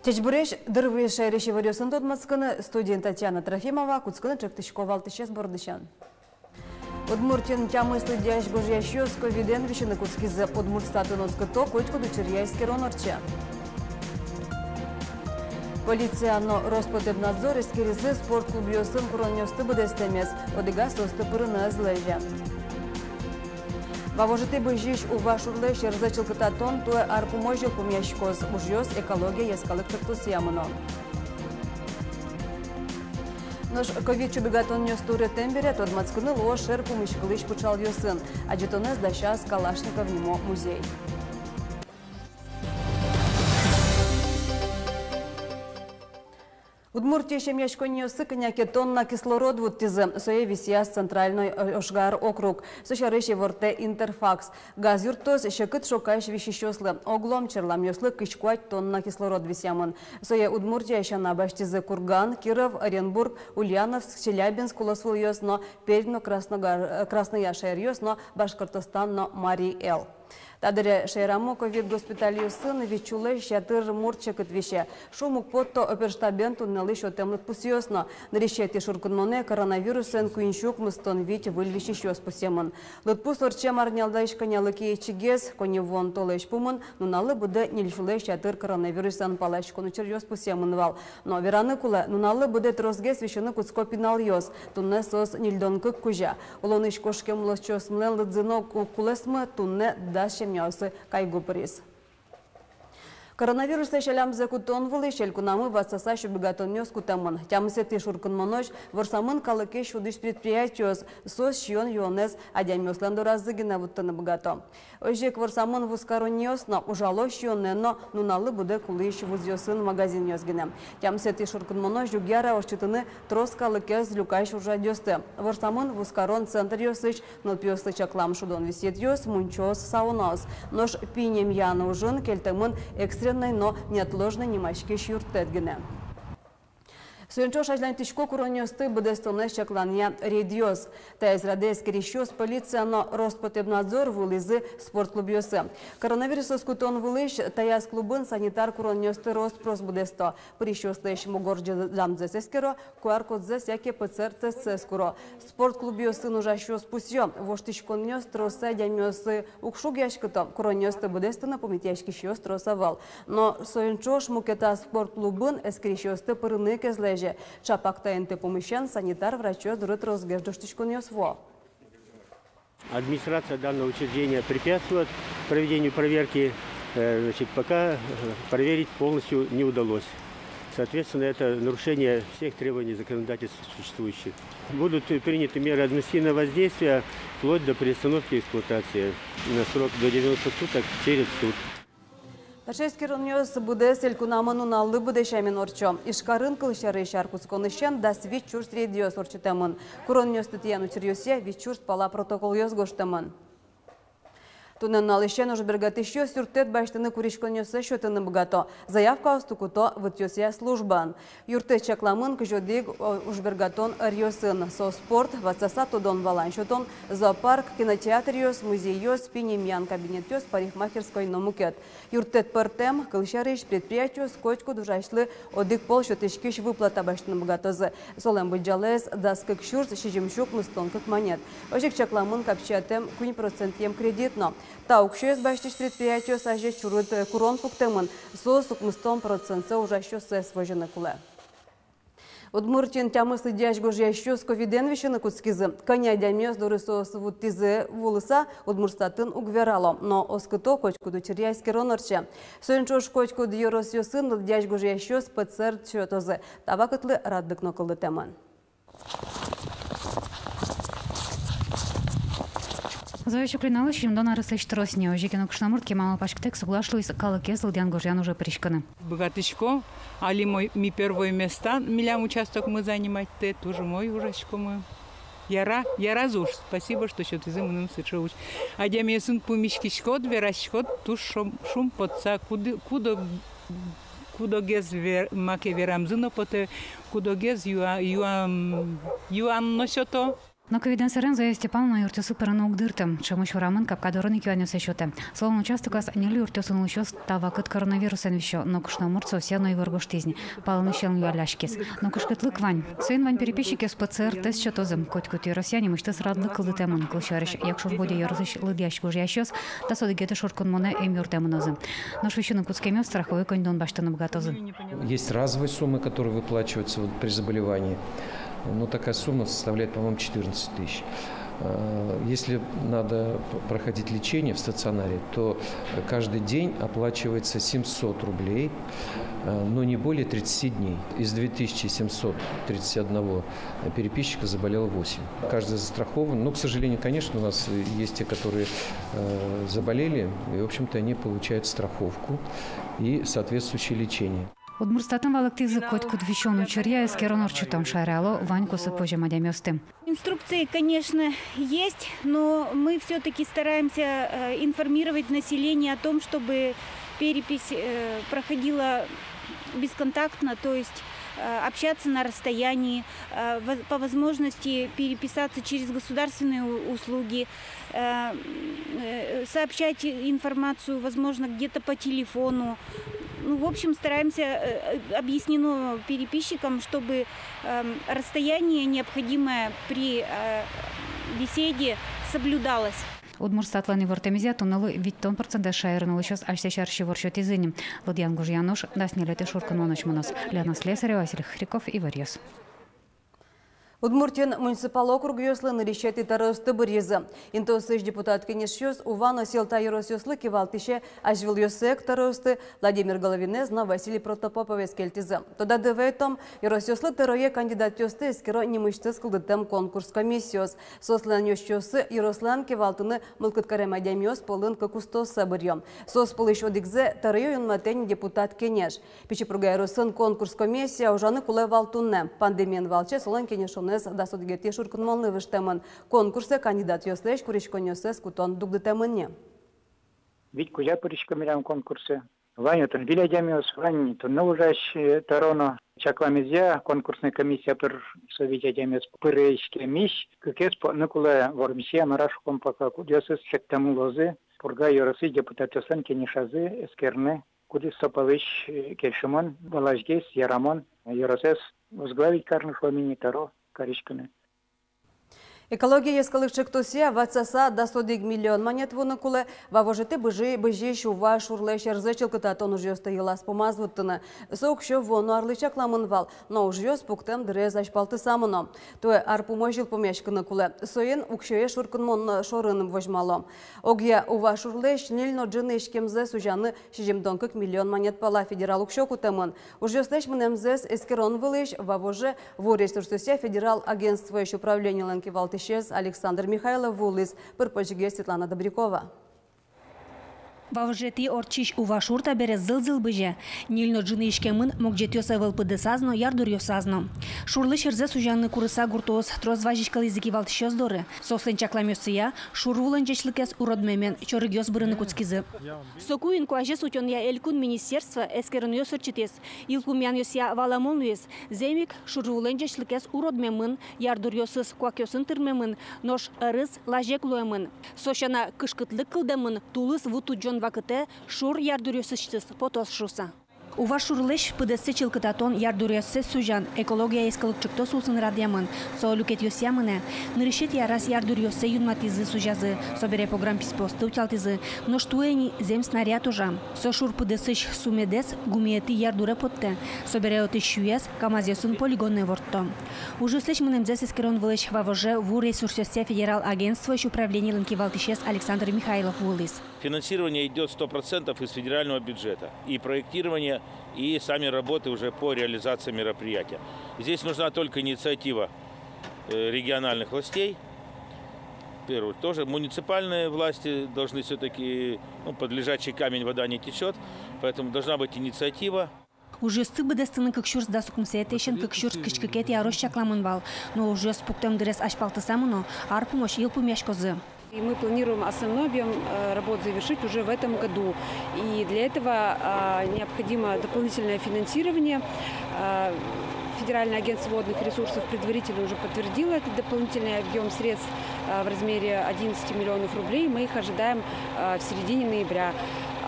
Течбуреш дырвы шайрыши варёсын тодмацканы студент Татьяна Трофимова куцканы чектышкова алтышес бордышан. Удмуртин тямыслы дяш гожьящёс ковиден вишины куцкизы удмуртстатын оското котьку дучерьяйский ронорча. Полиция но Роспотребнадзор эскеризы спортклуб ёсын куронёсты будестемес, одыга состы пырына злэжа. Вавожиты быжиш у вашурлы шерзачыл кытатон туэ арпумойжил пумяшкоз ужьёс экология яскалык тыртус ямыно. Нож ковид чубигатон нёстуры тембере тодмацкыны ло шер пумышкылыш пучал ёсын, а жетонез дащас Калашников нимо музей. Удмуртия шемьяшконьёсы коняке тонна кислород вуттизы, сое висяс центральной Ошгар округ, сошарыше ворте интерфакс. Газ юртоз шекыт шокайш вещещёслы, оглом черлам ёслы кышкуать тонна кислород висямын. Сое Удмуртия шана баштизы Курган, Киров, Оренбург, Ульяновск, Челябинск, Уласвыл ёсно, Перьно, Краснояр ёсно, Башкортостан, но Мари-Эл. Тадыре шейраму ковид госпиталью сын вичулы шатыр мурчакыт вище. Шумук потто оперштабен туннелы шотемлык пусьёсно. Нарешети шуркунмоне коронавируsen куиншук мыстон вить выльвищи щёс пусемын. Лытпус орчем арнялдайш конялыки чигез, коневон толэш пумын, нуналы буде нильшулы шатыр коронавируsen палаш конучер ёс пусемын вал. Но вераны кулы нуналы буде тросгес вишыны куцко пинал ёс. Тунне сос нильдонкы кужа. Улоныш кошкем лосчос млен лыдзыно кулесмы тунне дашем мяусы кайгуприс. Коронавирус шелямзе кутон вылы шелькунамы ватсаса шубигатон нёс кутамын. Тямсети шуркунмонош ворсамын калыке шудыш предприятиёс сос шион юонез адямёслен доразыгина вуттаны богато. Ожек ворсамын вускарон нёсно ужало шионнено нуналы буде кулыш вузёсын магазин нёсгине. Тямсети шуркунмонош жугяра ошчытыны трос калыкез люкайш ужадёсты. Ворсамын вускарон центр ёсыш нолпёсты чаклам шудон висет ёс мунчос саунос. Нож пинем яны ужын кельтымын но неотложно немашки шюртетгене. Суенчо шажлан тишко куронёсты будестонеш чаклания редиос. Тез радес керещёс полиция но Роспотребнадзор вылызы спортклуб ёсы. Коронавирус скутон вылыш таяс клубын санитар куронёсты Роспрос будесто. Прищёслэш могорджи дамдзесескеро, куаркодзес яке ПЦР-тест скуро. Спортклуб ёсы нужащёс пусьё. Воштишкон нёс троса дямёсы укшуг яшкыто. Куронёсты будесто на помитяшки щёс тросавал. Но суенчо шмукета спортклубын эскерещёсты пырыны кезлэш. Чапакта энте помещен санитар врачо дурит разгеждоштичкуньосво. Администрация данного учреждения препятствует проведению проверки, пока проверить полностью не удалось. Соответственно, это нарушение всех требований законодательства существующих. Будут приняты меры административного воздействия вплоть до приостановки эксплуатации на срок до 90 суток через суд. Ташевский ронёс буде селькунамыну наллы буде шамин орчо. Ишкарын кылышары шаркус конышен да свич чурс редиос орчытамын. Куронёс тытияну чирьёсе вич чурс пала протокол ёс гоштамын. Тунен налышен уж бергатыщё сюртет баштыны куришконёсы шөтыны богато. Заявка остукуто вытёсия службан. Юрте чакламын кыжодыг уж бергатон рьёсын. Со-спорт, ватсаса тудон валан шөтон, зоопарк, кинотеатр ёс, музей ёс, пинемьян кабинет ёс, парикмахерской номукет. Юртет пыртем, кылшарыш предприятиё скочку дужашлы одык пол шөтышкиш выплата баштыны богатозы. Солем быджалес даскык шурс шижимшук мыстонкык монет. Ожик чакламын капчатем кунь процентем кредитно. Таукшёс баштыш предприятиё саже чурут курон пуктемын, со сукмыстон процентсе ужащё сэс вожыны куле. Удмуртин тямыслы дяш гожьящё с ковиден вишыны куцкизы. Коня дямёс дурысос вуттизы вулыса удмурстатын угверало, но оскыто кочку дучерьяйский ронорче. Соенчош кочку дьёрос ёсын дяш гожьящё с ПЦР чётозы. Табакытлы раддык нокылды теман. Завещу клинала, чем дона рыслыш тросне, ожикину кшнамуртки мама пашктек соглашло из калакезл диангожьян уже пришканы. Богатышко, али ми первое место, милям участок мы занимать, те тоже мой урочко мы. Яра зуж. Спасибо, что счет из именно сычевуч. А демесун пумишки шкод, верашкод, туш шум подца, кудо гез маке верамзуно поте, кудо гез юан носото. Но ковиден сырен Зоя Степановна юртесу перенук дыртым, чему чурамын капкадорын кюанюсе счёте. Словом участокас нели юртесун лучёс тавакыт коронавируsen вещё, но кушнамурцо все но и воргоштизни. Палны щелн юаляшкис. Но кушкытлык вань. Сын вань переписчики с ПЦР тест счётозым. Коть-коти россияне мыштыс радлы кылдытемын кылшарыш. Якшур боде ярзыш лыдящ гужящёс, та содыгеты шуркун моне эм юртемынозым. Но швещуны куцкемёс страховой кондон баштаны бгатозым. Есть разовые суммы, которые выплачиваются при заболевании. Но такая сумма составляет, по-моему, 14 тысяч. Если надо проходить лечение в стационаре, то каждый день оплачивается 700 рублей, но не более 30 дней. Из 2731 переписчика заболело 8. Каждый застрахован. Но, к сожалению, конечно, у нас есть те, которые заболели, и, в общем-то, они получают страховку и соответствующее лечение. Удмурстатын валактизы котькут вещёну чурья из керонорчутом шаряло Ваньку сапожа мадямёсты. Инструкции, конечно, есть, но мы все-таки стараемся информировать население о том, чтобы перепись проходила бесконтактно, то есть общаться на расстоянии, по возможности переписаться через государственные услуги, сообщать информацию, возможно, где-то по телефону. Ну, в общем, стараемся, объяснено переписчикам, чтобы расстояние, необходимое при беседе, соблюдалось. Удмурстатланы вортемизя туннелы виттон процента шайрыны сейчас ащешарши воршот изынем. Лодьян Гужьянош даснилеты шурканоныч монос. Лена Слесарева, Василий Хриков и Варьес. Удмуртин муниципал округ ёслы решет и таросты бырезы. Интосыш депутат кенешёс Увана селта ёросёслы кивалтище ажвил ёсек таросты Владимир Головинез на Василий Протопоповец кельтизы. Тода дыветом ёросёслы тарое кандидат ёсты эскеро немышты скылдытем конкурс комиссиос. Сослан ёсчёсы ёрослан кивалтыны мылкыткарем адямёс полын кокустосы бырьём. Сос пылыш одигзе тарое юнматень депутат кенеш. Пичипруга ёросын конкурс комиссия ужаны кулай валтунне. Пандемиен валче солан кенешон да судгерти шуркунмалны выштемын. Конкурсы кандидат ёслеш куришконёсес кутон дугдытемынне. Ведь кузя поричкомерям конкурсы. Ваня тон вилядямиос, Ваня тон наужащ тароно. Чакламезя конкурсная комиссия пер советядямиос пыречке мищ. Кыкес по накула вормисия марашком пока кудёсес чектаму лозы. Пурга ёросы депутатёсан кенешазы эскерны. Кудис сопалыш кельшимон, балажгес, ярамон. Ёросес возглавить карных ламини таро. Экология ескалышчык тусе ватсаса до 100 миллион монет вуныкулы вавожеты быжи шува шурлы шерзычыл кытатон ужёсты елас помазвыттыны. Соук шо вону арлычак ламынвал, но ужёс пуктем дырез ашпалты самыно. Туэ арпумой жил помешкыны кулы. Соен укшёе шуркынмон шорыным вожмало. Огья ува шурлыш нильно джыны ишкемзе сужаны 60 миллион монет пала федерал укшё кутемын. Ужёслэш мынемзес эскерон вылыш вавоже во ресурсусе федерал агентство управления ланкивалты Александр Михайлов Вулис, Пырпочге Светлана Добрякова. Вавжети орчиш увашурта бере зыл-зыл быже. Нильно джины ишкемын мокжетёса вылпыды сазно, ярдурё сазно. Шурлы шерзе сужанны курыса гуртоос, троз важишкал языки валтышёс доры. Сослен чакламёсыя, шурвулын жечлыкес уродмемен, чорыгёс бырыны куцкизы. Сокуин куаже сутён я элькун министерство, эскерын ёсырчитес. Илкумян ёсия валамон юес. Земик шурвулын жечлыкес уродмемын, ярдурёсыз куакёсын тырмемын, нош ырыз лажек луэмын. Сошана кышкытлык кылдымын, тулыс вуту джон вакыте шур ярдурёсычтыс потос шуса. Ува шурлыш пыдысы чылкытатон ярдурёсы сужан экология эскалыкчыкто сулсын радиамын. Соолюкет ёсямыне. Нырышет ярас ярдурёсы юнматизы сужазы. Собере программ писпосты утялтизы. Но штуэни зем снаряд ужам. Со шур пыдысыш сумедес гумиети ярдуре потте. Собере оты шуес камазёсын полигонный ворто. Уже слышь мынемзес эскерон вылыш вавоже в ресурсёсе федерал агентство управления ланкивалтышес Александр Михайлов Вулис. Финансирование идет 100% из федерального бюджета. И проектирование, и сами работы уже по реализации мероприятия. Здесь нужна только инициатива региональных властей. Первое, тоже муниципальные власти должны все-таки, под лежачий камень вода не течет, поэтому должна быть инициатива. Уже стыбыдастыны кыкшурс да сукмсетешен кыкшурс кышкыкет ярош чакламын вал. Но уже спуктем дырес ашпалты самыно, арпумош илпумяш козы. И мы планируем основной объем работ завершить уже в этом году. И для этого необходимо дополнительное финансирование. Федеральное агентство водных ресурсов предварительно уже подтвердило этот дополнительный объем средств в размере 11 миллионов рублей. Мы их ожидаем в середине ноября.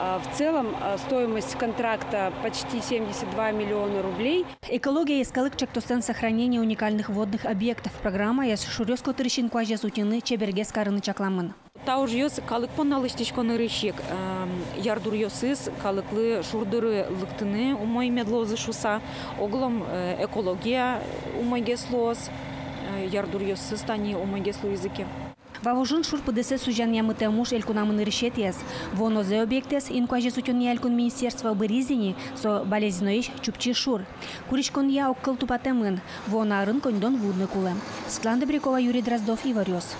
В целом стоимость контракта почти 72 миллиона рублей. Экология искалык чектостен сохранения уникальных водных объектов. Программа яс шурёско тырщин куажа сутины чебергес карыны чакламын. Тауж ёс калык поналыштичконы рычек. Ярдур ёсыз калыклы шурдыры лыктыны умой медлозы шуса. Оглом экология умой геслоз. Ярдур ёсыз тани умой гесло языке. Вавужын шур ПДС сужан ямыте муж элькунамын решетес. Воно зе объектес инкуаже сутен ялькун министерства обыризини со болезноиш чупчи шур. Куричкон я оккал тупатемын. Вона рын кондон вудны кулы. Светлана Добрякова, Юрий Дроздов, Иварёс.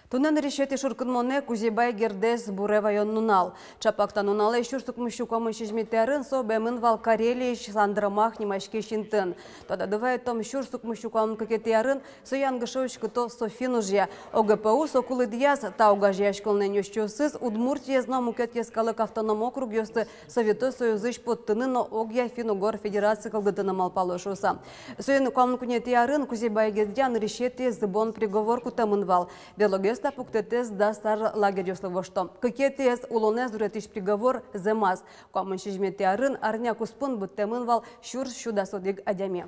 Тунен решети шуркынмоне Кузебай Гердес Бурева нунал. Чапактан нунал ещур сукмышу комын шижметерин со бемын вал Карелиш Сандрамах немашке шинтын. Тода дывает том щур сукмышу комын кокетярын со янгышович кото Софинужья. ОГПУ сокулы дияс таугажья школный нёщусыз Удмуртия знамукет ескалык автоном округ ёсты Советой Союзыш подтыны, но огья Финугор Федерации калгытыны малпалошуса. Соен комын кунетярын Кузебай Гердян решети зыбон приговор кутамын вал. Биология пуктетес да стар лагерь ёсловошто. Кокетес улонез дуретиш приговор земас. Комын шижметярын арня куспын буттемын вал щур щудасодик адяме.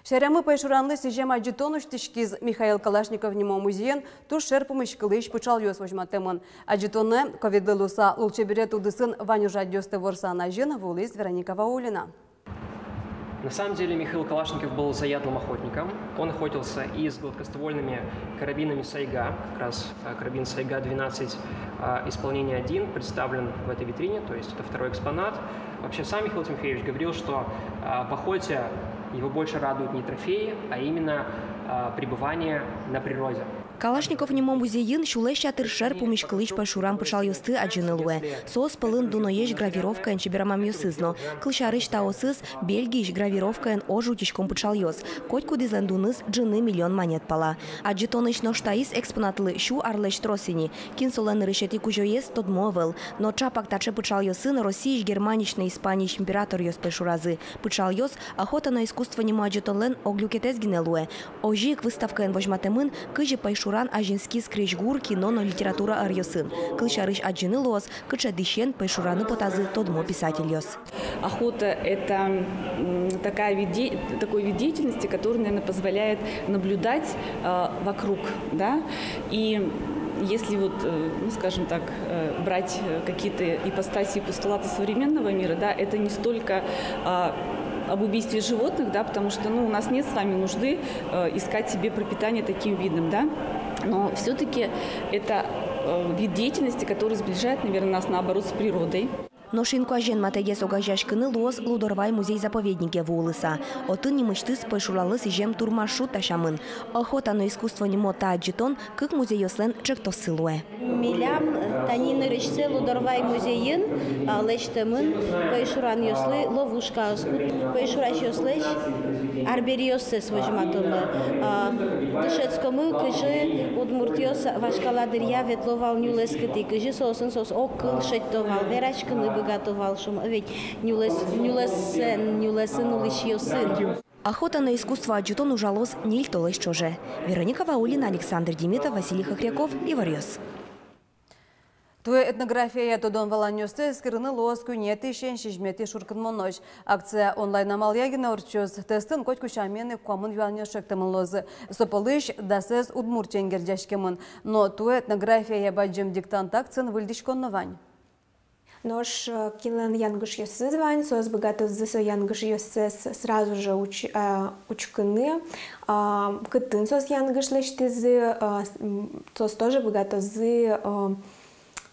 Шерямы пайшуранлы сижем аджитонуш тишкиз Михаил Калашников немо музеен туш шерпумыш кылыш пычал ёс вожматемын. Аджитоны ковидлылуса лулчеберет удысын Ваню жадёсты ворса нажен вулыс Вероника Ваулина. На самом деле Михаил Калашников был заядлым охотником. Он охотился и с гладкоствольными карабинами Сайга, как раз карабин Сайга 12, исполнение 1 представлен в этой витрине, то есть это второй экспонат. Вообще сам Михаил Тимофеевич говорил, что в охоте его больше радуют не трофеи, а именно пребывание на природе. Калашников немо музеин шулеща тыршер поміж клич пашурам почал юсти аджинилуе. Сос пылын дуноеш гравировка ен чеберамам юсызно. Клышарыш таосыз Бельгийш гравировка ен ожутичком почал юс. Коть кудизлен дуныз джины миллион монет пала. Аджитоныш ноштаис экспонатлы шу арлеш тросини. Кинсолен решети кужоес тот мовел. Но чапак таче почал юсын Россииш, Германич, на Испанич император юс пашуразы. Почал юс охота на искусство немо аджитонлен оглюкетес гинелуе. Ожик выставка ен вожматемын кыжи пашуран ажинский скрижгур кино но литература арьосын. Клышарыш аджины лос, кыча дищен пашураны потазы тодмо писатель йос. Охота – это такой вид деятельности, который, наверное, позволяет наблюдать вокруг, да, и если вот, ну, скажем так, брать какие-то ипостаси и постулаты современного мира, да, это не столько об убийстве животных, да, потому что, ну, у нас нет с вами нужды искать себе пропитание таким видом, да, но все-таки это вид деятельности, который сближает, наверное, нас, наоборот, с природой. Но шинкуажен матегес огажашкыны лоз Лудорвай музей-заповеднике вулыса. Отын немышты спайшуралы сижем турмаршрут ташамын. Охота на искусство немо та аджитон, как музей yoslен чектосылуе. Милям танины речсе Лудорвай музейын лечтемын пайшуран yoslы ловушка аскут пайшураш yoslеш арбериосес вожматылы. Тышецкомы кыжы Удмуртиос вашкаладырья ветловал нюлескыты кыжы сосын сос окыл шеттовал верачкыны готовал шум, ведь нюлесен уличьёсын. Охота на искусство аджитон ужалос ниль толыш чоже. Вероника Ваулина, Александр Демитов, Василий Хохряков, Иварёс. Туе этнография тодон валанёсты скырыны лоос күнеті шен шижмети шуркынмоноч. Акция онлайн амалягина урчоз тестын коть кушамены комын юанёшектымын лозы. Сопылыш дасыз Удмуртиян гердяшкемын. Но туе этнография баджем диктант акциян выльдишконновань. Нож кинлен янгыш ёсыз вань, соз богато зысо янгыш ёсыз сразу же учкыны. Кытын соз янгыш лештизы, соз тоже богато зы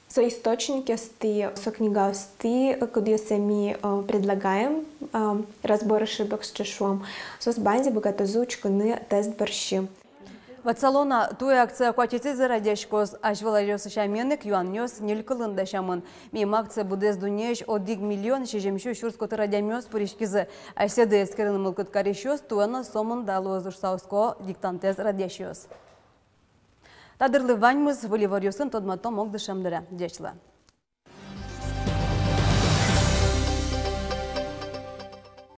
со источники сты, со книга сты, куда сами предлагаем разбор ошибок с чешуом. Соз банди богато зы учкыны тест борщи. Ватсалона туй акция кватицы зарадешкос ажваларёсы шаменек юаннёс нелькылында шамын. Мим акция будез дунеш 1 миллион шежемшу шурскоты радямёс пуришкизы. Айседы эскерін мылкыт каришёс туана сомын далуызуш сауско диктантез радешёс. Тадырлы ваньмыз выливарёсын тодматом огдышамдыра. Дечлы.